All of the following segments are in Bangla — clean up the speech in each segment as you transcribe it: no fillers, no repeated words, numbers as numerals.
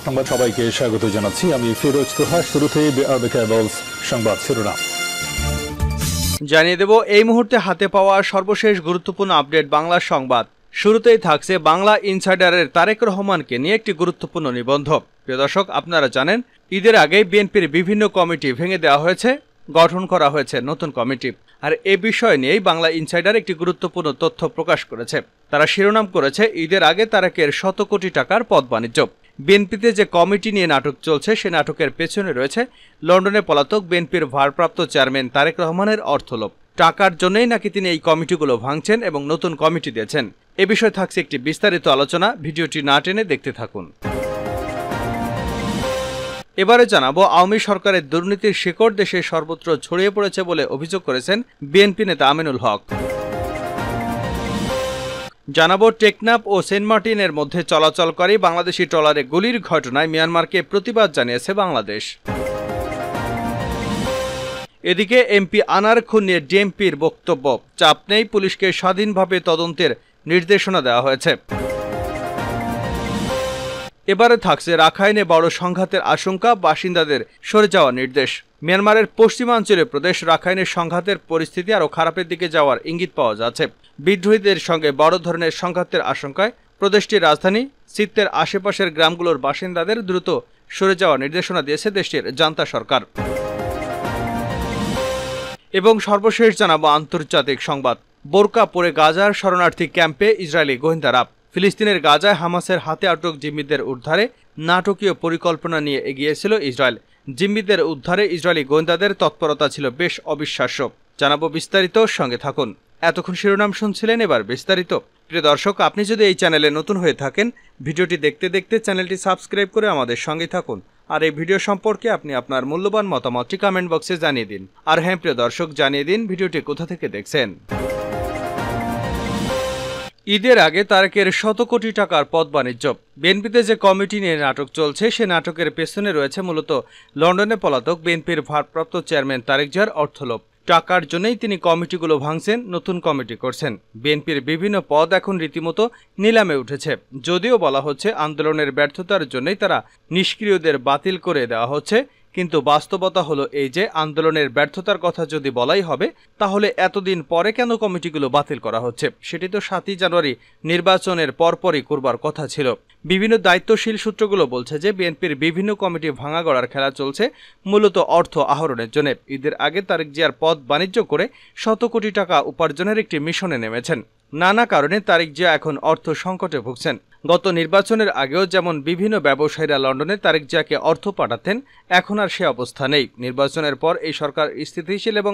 সংবাদ সবাইকে স্বাগত জানাচ্ছি আমি ফিরোজ তোহা। শুরুতেই সংবাদ শিরোনাম জানিয়ে দেব এই মুহূর্তে হাতে পাওয়া সর্বশেষ গুরুত্বপূর্ণ আপডেট বাংলা সংবাদ। শুরুতেই থাকছে বাংলা ইনসাইডারের তারেক রহমানকে নিয়ে একটি গুরুত্বপূর্ণ নিবন্ধ। প্রিয় দর্শক, আপনারা জানেন ঈদের আগে বিএনপির বিভিন্ন কমিটি ভেঙে দেওয়া হয়েছে, গঠন করা হয়েছে নতুন কমিটি। আর এ বিষয় নিয়েই বাংলা ইনসাইডার একটি গুরুত্বপূর্ণ তথ্য প্রকাশ করেছে। তারা শিরোনাম করেছে ঈদের আগে তারেকের শত কোটি টাকার পদ বাণিজ্য। বিএনপিতে যে কমিটি নিয়ে নাটক চলছে সে নাটকের পেছনে রয়েছে লন্ডনে পলাতক বিএনপির ভারপ্রাপ্ত চেয়ারম্যান তারেক রহমানের অর্থলোভ। টাকার জন্যই নাকি তিনি এই কমিটিগুলো ভাঙছেন এবং নতুন কমিটি দিয়েছেন। এ বিষয়ে থাকছে একটি বিস্তারিত আলোচনা, ভিডিওটি না টেনে দেখতে থাকুন। এবারে জানাবো আওয়ামী সরকারের দুর্নীতির শিকড় দেশে সর্বত্র ছড়িয়ে পড়েছে বলে অভিযোগ করেছেন বিএনপি নেতা আমিনুল হক। জানাবো টেকনাফ ও সেন্ট মার্টিনের মধ্যে চলাচলকারী বাংলাদেশি ট্রলারে গুলির ঘটনায় মিয়ানমারকে প্রতিবাদ জানিয়েছে বাংলাদেশ। এদিকে এমপি আনার খুন নিয়ে ডিএমপির বক্তব্য, চাপ নেই, পুলিশকে স্বাধীনভাবে তদন্তের নির্দেশনা দেওয়া হয়েছে। এবারে থাকছে রাখাইনে বড় সংঘাতের আশঙ্কা, বাসিন্দাদের সরে যাওয়ার নির্দেশ। মিয়ানমারের পশ্চিমাঞ্চলীয় প্রদেশ রাখাইনের সংঘাতের পরিস্থিতি আরও খারাপের দিকে যাওয়ার ইঙ্গিত পাওয়া যাচ্ছে। বিদ্রোহীদের সঙ্গে বড় ধরনের সংঘাতের আশঙ্কায় প্রদেশটির রাজধানী সিত্তের আশেপাশের গ্রামগুলোর বাসিন্দাদের দ্রুত সরে যাওয়ার নির্দেশনা দিয়েছে দেশটির জান্তা সরকার। এবং সর্বশেষ জানাবো আন্তর্জাতিক সংবাদ। বোরকা পরে গাজার শরণার্থী ক্যাম্পে ইসরায়েলি গোয়েন্দারা। ফিলিস্তিনের গাজায় হামাসের হাতে আটক জিম্মিদের উদ্ধারে নাটকীয় পরিকল্পনা নিয়ে এগিয়েছিল ইসরায়েল। জিম্মিদের উদ্ধারে ইসরায়েলি গোয়েন্দাদের তৎপরতা ছিল বেশ অবিশ্বাস্য। জানাবো বিস্তারিত, সঙ্গে থাকুন। এতক্ষণ শিরোনাম শুনছিলেন, এবার বিস্তারিত। প্রিয় দর্শক, আপনি যদি এই চ্যানেলে নতুন হয়ে থাকেন, ভিডিওটি দেখতে দেখতে চ্যানেলটি সাবস্ক্রাইব করে আমাদের সঙ্গে থাকুন। আর এই ভিডিও সম্পর্কে আপনি আপনার মূল্যবান মতামতটি কমেন্ট বক্সে জানিয়ে দিন। আর হ্যাঁ প্রিয় দর্শক, জানিয়ে দিন ভিডিওটি কোথা থেকে দেখছেন। ঈদের আগে তারেকের শত কোটি টাকার পদ বাণিজ্য। বিএনপিতে যে কমিটি নিয়ে নাটক চলছে সে নাটকের পেছনে রয়েছে মূলত লন্ডনে পলাতক বিএনপির ভারপ্রাপ্ত চেয়ারম্যান তারেক জিয়ার অর্থলোভ। টাকার জন্যই তিনি কমিটিগুলো ভাঙছেন, নতুন কমিটি করছেন। বিএনপির বিভিন্ন পদ এখন রীতিমতো নিলামে উঠেছে। যদিও বলা হচ্ছে আন্দোলনের ব্যর্থতার জন্যই তারা নিষ্ক্রিয়দের বাতিল করে দেওয়া হচ্ছে, কিন্তু বাস্তবতা হলো এই যে আন্দোলনের ব্যর্থতার কথা যদি বলাই হবে তাহলে এতদিন পরে কেন কমিটিগুলো বাতিল করা হচ্ছে? সেটি তো 7ই জানুয়ারি নির্বাচনের পরপরই করবার কথা ছিল। বিভিন্ন দায়িত্বশীল সূত্রগুলো বলছে যে বিএনপির বিভিন্ন কমিটি ভাঙা গড়ার খেলা চলছে মূলত অর্থ আহরণের জন্য। ঈদের আগে তারেক জিয়ার পদ বাণিজ্য করে শত কোটি টাকা উপার্জনের একটি মিশনে নেমেছেন। নানা কারণে তারেক জিয়া এখন অর্থ সংকটে ভুগছেন। গত নির্বাচনের আগেও যেমন বিভিন্ন ব্যবসায়ীরা লন্ডনে তারেক জিয়াকে অর্থ পাঠাতেন, এখন আর সে অবস্থা নেই। নির্বাচনের পর এই সরকার স্থিতিশীল এবং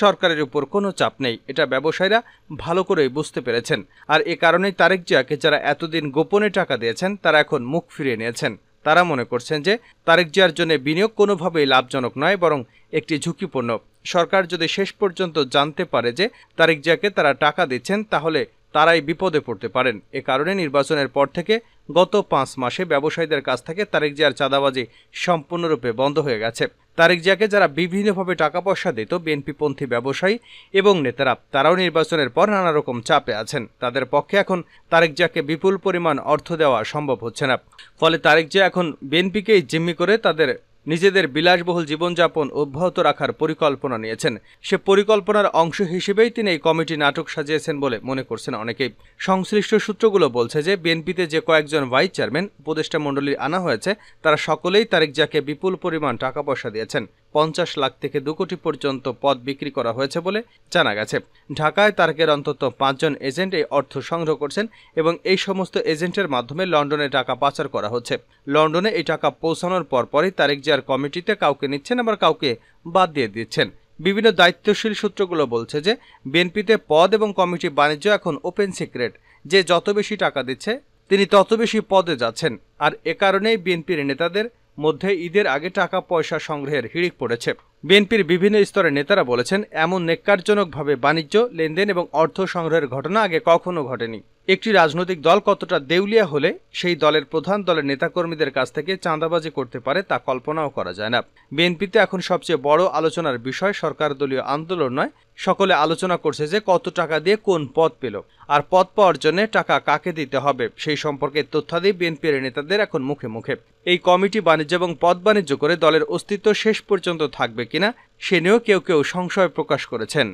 সরকারের উপর কোনো চাপ নেই, এটা ব্যবসায়ীরা ভালো করেই বুঝতে পেরেছেন। আর এ কারণেই তারেক জিয়াকে যারা এতদিন গোপনে টাকা দিয়েছেন তারা এখন মুখ ফিরিয়ে নিয়েছেন। তারা মনে করছেন যে তারেক জিয়ার জন্য বিনিয়োগ কোনোভাবেই লাভজনক নয়, বরং একটি ঝুঁকিপূর্ণ। সরকার যদি শেষ পর্যন্ত জানতে পারে যে তারেক জিয়াকে তারা টাকা দিচ্ছেন তাহলে তারাই বিপদে পড়তে পারেন। এ কারণে নির্বাচনের পর থেকে গত 5 মাসে ব্যবসায়ীদের কাছ থেকে তারেক জিয়ার চাঁদাবাজি সম্পূর্ণরূপে বন্ধ হয়ে গেছে। তারেক জিয়াকে যারা বিভিন্নভাবে টাকা পয়সা দিত বিএনপিপন্থী ব্যবসায়ী এবং নেতারা, তারাও নির্বাচনের পর নানা রকম চাপে আছেন। তাদের পক্ষে এখন তারেক জিয়াকে বিপুল পরিমাণ অর্থ দেওয়া সম্ভব হচ্ছে না। ফলে তারেক জিয়া এখন বিএনপিকেই জিম্মি করে তাদের নিজেদের বিলাসবহুল জীবনযাপন অব্যাহত রাখার পরিকল্পনা নিয়েছেন। সে পরিকল্পনার অংশ হিসেবেই তিনি এই কমিটি নাটক সাজিয়েছেন বলে মনে করছেন অনেকেই। সংশ্লিষ্ট সূত্রগুলো বলছে যে বিএনপিতে যে কয়েকজন ভাইস চেয়ারম্যান উপদেষ্টা মণ্ডলী আনা হয়েছে তারা সকলেই তারেক জিয়াকে বিপুল পরিমাণ টাকা পয়সা দিয়েছেন। 50 লাখ থেকে 2 কোটি পর্যন্ত পদ বিক্রি করা হয়েছে বলে জানা গেছে। ঢাকায় তারেকের অন্তত 5 জন এজেন্ট এই অর্থ সংগ্রহ করছেন এবং এই সমস্ত এজেন্টের মাধ্যমে লন্ডনে টাকা পাচার করা হচ্ছে। লন্ডনে এই টাকা পৌঁছানোর পরপরই তারেক জিয়ার কমিটিতে কাউকে নিচ্ছেন, আবার কাউকে বাদ দিয়ে দিচ্ছেন। বিভিন্ন দায়িত্বশীল সূত্রগুলো বলছে যে বিএনপিতে পদ এবং কমিটি বাণিজ্য এখন ওপেন সিক্রেট। যে যত বেশি টাকা দিচ্ছে তিনি তত বেশি পদে যাচ্ছেন। আর এ কারণেই বিএনপির নেতাদের মধ্যে ঈদের আগে টাকা পয়সা সংগ্রহের হিড়িক পড়েছে। বিএনপির বিভিন্ন স্তরের নেতারা বলেছেন এমন নেক্কারজনকভাবে বাণিজ্য লেনদেন এবং অর্থ সংগ্রহের ঘটনা আগে কখনো ঘটেনি। একটি রাজনৈতিক দল কতটা দেউলিয়া হলে সেই দলের প্রধান দলের নেতাকর্মীদের কাছ থেকে চাঁদাবাজি করতে পারে তা কল্পনাও করা যায় না। বিএনপিতে এখন সবচেয়ে বড় আলোচনার বিষয় সরকার দলীয় আন্দোলন নয়, সকলে আলোচনা করছে যে কত টাকা দিয়ে কোন পদ পেল, আর পদ পাওয়ার জন্য টাকা কাকে দিতে হবে সেই সম্পর্কে তথ্যাদি বিএনপির নেতাদের এখন মুখে মুখে। এই কমিটি বাণিজ্য এবং পদ বাণিজ্য করে দলের অস্তিত্ব শেষ পর্যন্ত থাকবে কিনা সে নিয়েও কেউ কেউ সংশয় প্রকাশ করেছেন।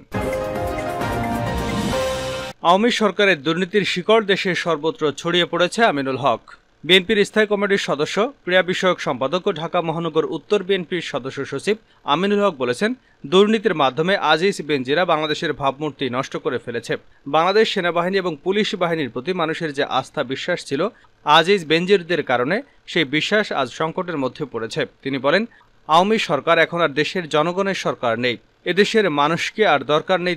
আওয়ামী সরকারের দুর্নীতির শিকড় দেশের সর্বত্র ছড়িয়ে পড়েছে আমিনুল হক। বিএনপির স্থায়ী কমিটির সদস্য, ক্রীড়া বিষয়ক সম্পাদক ও ঢাকা মহানগর উত্তর বিএনপির সদস্য সচিব আমিনুল হক বলেছেন, দুর্নীতির মাধ্যমে আজিজ বেনজিরা বাংলাদেশের ভাবমূর্তি নষ্ট করে ফেলেছে। বাংলাদেশ সেনাবাহিনী এবং পুলিশ বাহিনীর প্রতি মানুষের যে আস্থা বিশ্বাস ছিল, আজিজ বেনজিরদের কারণে সেই বিশ্বাস আজ সংকটের মধ্যে পড়েছে। তিনি বলেন, আওয়ামী সরকার এখন আর দেশের জনগণের সরকার নেই, এদেশের মানুষকে আর দরকার নেই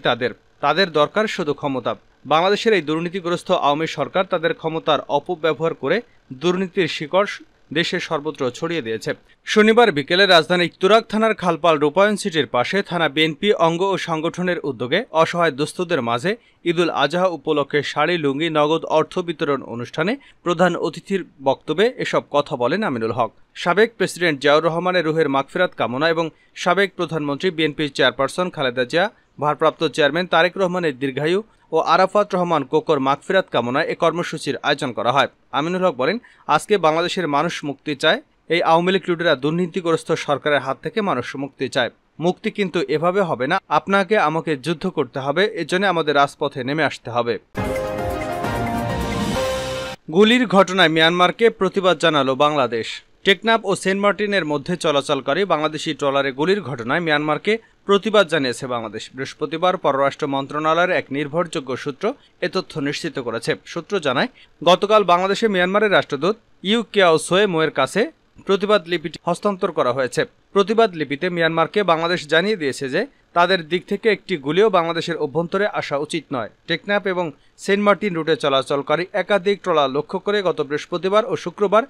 তাদের দরকার শুধু ক্ষমতা। বাংলাদেশের এই দুর্নীতিগ্রস্ত আওয়ামী সরকার তাদের ক্ষমতার অপব্যবহার করে দুর্নীতির শিকড় দেশের সর্বত্র ছড়িয়ে দিয়েছে। শনিবার বিকেলে রাজধানীর তুরাগ থানার খালপাল রূপায়ণ সিটির পাশে থানা বিএনপি অঙ্গ ও সংগঠনের উদ্যোগে অসহায় দুস্থদের মাঝে ঈদুল আজহা উপলক্ষে শাড়ি, লুঙ্গি, নগদ অর্থ বিতরণ অনুষ্ঠানে প্রধান অতিথির বক্তব্যে এসব কথা বলেন আমিনুল হক। সাবেক প্রেসিডেন্ট জিয়াউর রহমানের রুহের মাগফিরাত কামনা এবং সাবেক প্রধানমন্ত্রী বিএনপির চেয়ারপারসন খালেদা জিয়া, ভারপ্রাপ্ত চেয়ারম্যান তারেক রহমানের দীর্ঘায়ু ও আরাফাত রহমান কোকর মাগফিরাত কামনায় এ কর্মসূচির আয়োজন করা হয়। আমিনুল হক বলেন, আজকে বাংলাদেশের মানুষ মুক্তি চায়। এই আওয়ামী লীগ লুটেরা দুর্নীতিগ্রস্ত সরকারের হাত থেকে মানুষ মুক্তি চায়। মুক্তি কিন্তু এভাবে হবে না, আপনাকে আমাকে যুদ্ধ করতে হবে, এজন্য আমাদের রাজপথে নেমে আসতে হবে। গুলির ঘটনায় মিয়ানমারকে প্রতিবাদ জানালো বাংলাদেশ। টেকনাফ ও সেন্ট মার্টিনের মধ্যে চলাচলকারী বাংলাদেশি ট্রলারে গুলির ঘটনায় মিয়ানমারকে প্রতিবাদ জানিয়েছে বাংলাদেশ। বৃহস্পতিবার পররাষ্ট্র মন্ত্রণালয়ের এক নির্ভরযোগ্য সূত্র এ তথ্য নিশ্চিত করেছে। সূত্র জানায়, গতকাল বাংলাদেশে মিয়ানমারের রাষ্ট্রদূত ইউ কেয়াও সোয়ে মোয়ের কাছে প্রতিবাদ লিপিটি হস্তান্তর করা হয়েছে। প্রতিবাদ লিপিতে মিয়ানমারকে বাংলাদেশ জানিয়ে দিয়েছে যে তাদের দিক থেকে একটি গুলিও বাংলাদেশের অভ্যন্তরে আসা উচিত নয়। টেকনাফ এবং সেন্ট মার্টিন রুটে চলাচলকারী একাধিক ট্রলার লক্ষ্য করে গত বৃহস্পতিবার ও শুক্রবার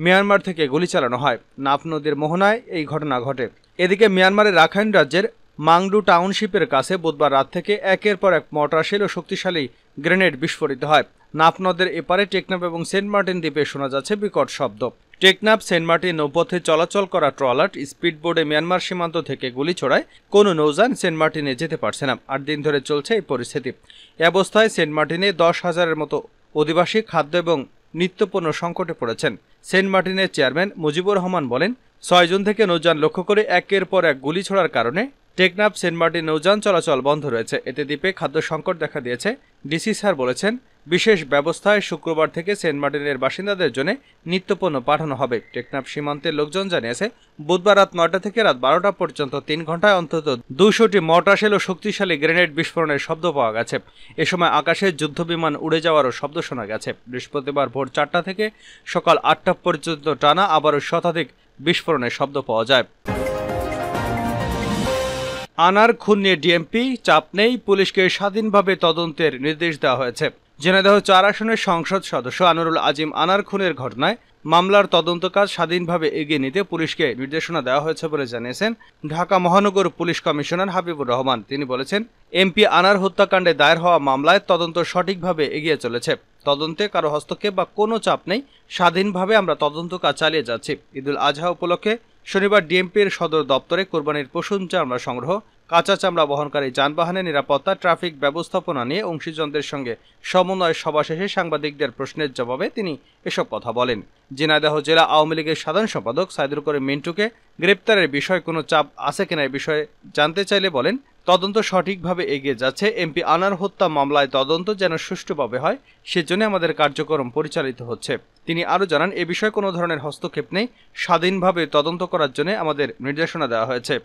মিয়ানমার থেকে গুলি চালানো হয়। নাফ নদীর মোহনায় এই ঘটনা ঘটে। এদিকে মিয়ানমারের রাখাইন রাজ্যের মাংডু টাউনশিপের কাছে বুধবার রাত থেকে একের পর এক মর্টার ও শক্তিশালী গ্রেনেড বিস্ফোরিত হয়। নাফ নদের এপারে টেকনাফ এবং সেন্ট মার্টিন দ্বীপে শোনা যাচ্ছে বিকট শব্দ। টেকনাফ সেন্ট মার্টিন নৌপথে চলাচল করা ট্রলার স্পিডবোটে মিয়ানমার সীমান্ত থেকে গুলি ছোড়ায় কোনো নৌযান সেন্ট মার্টিনে যেতে পারছে না। 8 দিন ধরে চলছে এই পরিস্থিতি। এ অবস্থায় সেন্ট মার্টিনে 10,000-এর মতো অধিবাসী খাদ্য এবং নিত্যপণ্য সংকটে পড়েছেন। সেন্ট মার্টিনের চেয়ারম্যান মুজিবুর রহমান বলেন, 6 জুন থেকে নৌযান লক্ষ্য করে একের পর এক গুলি ছোড়ার কারণে টেকনাফ সেন্ট মার্টিন নৌযান চলাচল বন্ধ রয়েছে। এতে দ্বীপে খাদ্য সংকট দেখা দিয়েছে। ডিসি স্যার বলেছেন, বিশেষ ব্যবস্থায় শুক্রবার থেকে সেন্ট মার্টিনের বাসিন্দাদের জন্য নিত্যপণ্য পাঠানো হবে। টেকনাফ সীমান্তের লোকজন জানিয়েছে, বুধবার রাত 9টা থেকে রাত 12টা পর্যন্ত 3 ঘন্টায় অন্তত 200টি মর্টার ও শক্তিশালী গ্রেনেড বিস্ফোরণের শব্দ পাওয়া গেছে। এ সময় আকাশে যুদ্ধবিমান উড়ে যাওয়ারও শব্দ শোনা গেছে। বৃহস্পতিবার ভোর 4টা থেকে সকাল 8টা পর্যন্ত টানা আবারও শতাধিক বিস্ফোরণের শব্দ পাওয়া যায়। আনার খুন নিয়ে ডিএমপি চাপ নেই, পুলিশকে স্বাধীনভাবে তদন্তের নির্দেশ দেওয়া হয়েছে। ঝিনাইদহ 4 আসনের সংসদ সদস্য আনোয়ারুল আজিম আনার খুনের ঘটনায় মামলার তদন্ত কাজ স্বাধীনভাবে এগিয়ে নিতে পুলিশকে নির্দেশনা দেওয়া হয়েছে বলে জানিয়েছেন ঢাকা মহানগর পুলিশ কমিশনার হাবিবুর রহমান। তিনি বলেছেন, এমপি আনার হত্যাকাণ্ডে দায়ের হওয়া মামলায় তদন্ত সঠিকভাবে এগিয়ে চলেছে। তদন্তে কারো হস্তক্ষেপ বা কোনো চাপ নেই, স্বাধীনভাবে আমরা তদন্ত কাজ চালিয়ে যাচ্ছি। ঈদুল আজহা উপলক্ষে শনিবার ডিএমপির সদর দপ্তরে কোরবানির পশুর চামড়া সংগ্রহ, কাঁচা চামড়া বহনকারী যানবাহনের নিরাপত্তা, ট্রাফিক ব্যবস্থাপনা নিয়ে অংশীজনদের সঙ্গে সমন্বয় সভা শেষে সাংবাদিকদের প্রশ্নের জবাবে তিনি এসব কথা বলেন। ঝিনাইদহ জেলা আওয়ামী লীগের সাধারণ সম্পাদক সাইদুল করিম মিন্টুকে গ্রেপ্তারের বিষয়ে কোনো চাপ আছে কিনা এই বিষয়ে জানতে চাইলে বলেন, তদন্ত সঠিকভাবে এগিয়ে যাচ্ছে। এমপি আনার হত্যা মামলায় তদন্ত যেন সুষ্ঠুভাবে হয় সেজন্য আমাদের কার্যক্রম পরিচালিত হচ্ছে। তিনি আরও জানান, এ বিষয়ে কোনো ধরনের হস্তক্ষেপ নেই, স্বাধীনভাবে তদন্ত করার জন্য আমাদের নির্দেশনা দেওয়া হয়েছে।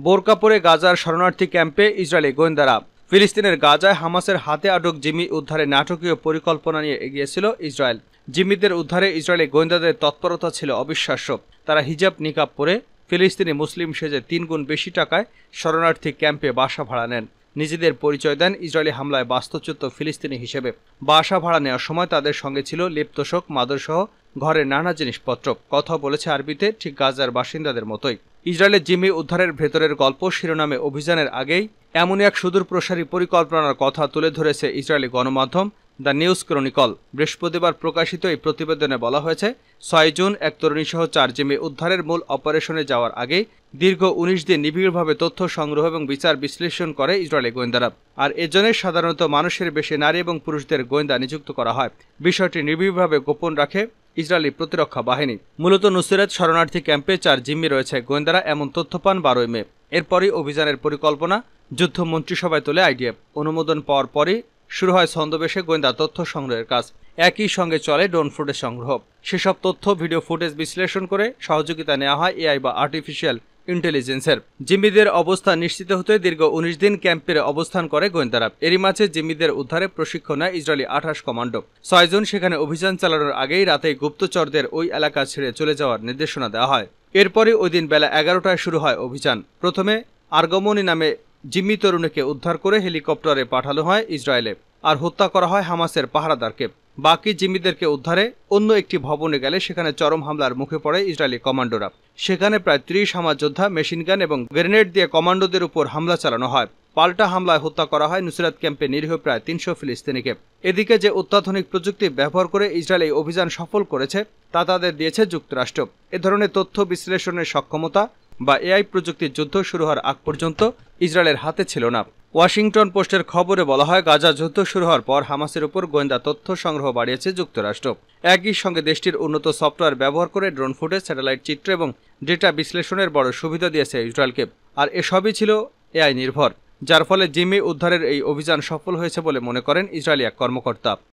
বোরকা পরে গাজার শরণার্থী ক্যাম্পে ইসরায়েলি গোয়েন্দারা। ফিলিস্তিনের গাজায় হামাসের হাতে আটক জিম্মি উদ্ধারে নাটকীয় পরিকল্পনা নিয়ে এগিয়েছিল ইসরায়েল। জিম্মিদের উদ্ধারে ইসরায়েলি গোয়েন্দাদের তৎপরতা ছিল অবিশ্বাস্য। তারা হিজাব নিকাব পরে ফিলিস্তিনি মুসলিম সেজে 3 গুণ বেশি টাকায় শরণার্থী ক্যাম্পে বাসা ভাড়া নেন। নিজেদের পরিচয় দেন ইসরায়েলি হামলায় বাস্তুচ্যুত ফিলিস্তিনি হিসেবে। বাসা ভাড়া নেওয়ার সময় তাদের সঙ্গে ছিল লেপতোষক, মাদুরসহ ঘরের নানা জিনিসপত্র। কথা বলেছে আরবিতে, ঠিক গাজার বাসিন্দাদের মতোই। ইসরায়েলের জিম্মি উদ্ধারের ভেতরের গল্প শিরোনামে অভিযানের আগেই এমনই এক সুদূরপ্রসারী পরিকল্পনার কথা তুলে ধরেছে ইসরায়েলি গণমাধ্যম দ্য নিউজ ক্রনিকল। বৃহস্পতিবার প্রকাশিত এই প্রতিবেদনে বলা হয়েছে, ৬ জুন এক তরুণীসহ ৪ জিম্মি উদ্ধারের মূল অপারেশনে যাওয়ার আগে দীর্ঘ ১৯ দিন নিবিড়ভাবে তথ্য সংগ্রহ এবং বিচার বিশ্লেষণ করে ইসরায়েলি গোয়েন্দারা। আর এজন্য সাধারণত মানুষের বেশি নারী এবং পুরুষদের গোয়েন্দা নিযুক্ত করা হয়। বিষয়টি নিবিড়ভাবে গোপন রাখে ইসরায়েলি প্রতিরক্ষা বাহিনী। মূলত নুসরাত শরণার্থী ক্যাম্পে ৪ জিম্মি রয়েছে। গোয়েন্দারা এমন তথ্য পান ১২ মে। এরপরই অভিযানের পরিকল্পনা যুদ্ধ মন্ত্রিসভায় তোলে আইডিএফ। অনুমোদন পাওয়ার পরই শুরু হয় ছন্দবেশে গোয়েন্দা তথ্য সংগ্রহের কাজ। একই সঙ্গে চলে ড্রোন ফুটেজ সংগ্রহ। সেসব তথ্য ভিডিও ফুটেজ বিশ্লেষণ করে সহযোগিতা নেওয়া হয় এআই বা আর্টিফিশিয়াল ইন্টেলিজেন্সের। জিম্মিদের অবস্থান নিশ্চিত হতে দীর্ঘ ১৯ দিন ক্যাম্পের অবস্থান করে গোয়েন্দারা। এরই মাঝে জিম্মিদের উদ্ধারে প্রশিক্ষণ নেয় ইসরায়েলি ২৮ কমান্ডো। ৬ জুন সেখানে অভিযান চালানোর আগেই রাতেই গুপ্তচরদের ওই এলাকা ছেড়ে চলে যাওয়ার নির্দেশনা দেওয়া হয়। এরপরই ওই দিন বেলা ১১টায় শুরু হয় অভিযান। প্রথমে আর্গমনি নামে জিম্মি তরুণীকে উদ্ধার করে হেলিকপ্টারে পাঠানো হয় ইসরায়েলে, আর হত্যা করা হয় হামাসের পাহারাদারকে। বাকি জিম্মিদেরকে উদ্ধারে অন্য একটি ভবনে গেলে সেখানে চরম হামলার মুখে পড়ে ইসরায়েলি কমান্ডোরা। সেখানে প্রায় ৩০ হামাস যোদ্ধা মেশিনগান এবং গ্রেনেড দিয়ে কমান্ডোদের উপর হামলা চালানো হয়। পাল্টা হামলায় হত্যা করা হয় নুসরাত ক্যাম্পে নিরীহ প্রায় ৩০০ ফিলিস্তিনিকে। এদিকে যে অত্যাধুনিক প্রযুক্তি ব্যবহার করে ইসরায়েল এই অভিযান সফল করেছে তা তাদের দিয়েছে যুক্তরাষ্ট্র। এ ধরনের তথ্য বিশ্লেষণের সক্ষমতা বা এআই প্রযুক্তির যুদ্ধ শুরু হওয়ার আগ পর্যন্ত ইসরায়েলের হাতে ছিল না। ওয়াশিংটন পোস্টের খবরে বলা হয়, গাজা যুদ্ধ শুরু হওয়ার পর হামাসের উপর গোয়েন্দা তথ্য সংগ্রহ বাড়িয়েছে যুক্তরাষ্ট্র। একই সঙ্গে দেশটির উন্নত সফটওয়্যার ব্যবহার করে ড্রোন ফুটেজ, স্যাটেলাইট চিত্র এবং ডেটা বিশ্লেষণের বড় সুবিধা দিয়েছে ইসরায়েলকে। আর এসবই ছিল এআই নির্ভর, যার ফলে জিম্মি উদ্ধারের এই অভিযান সফল হয়েছে বলে মনে করেন ইসরায়েলি এক কর্মকর্তা।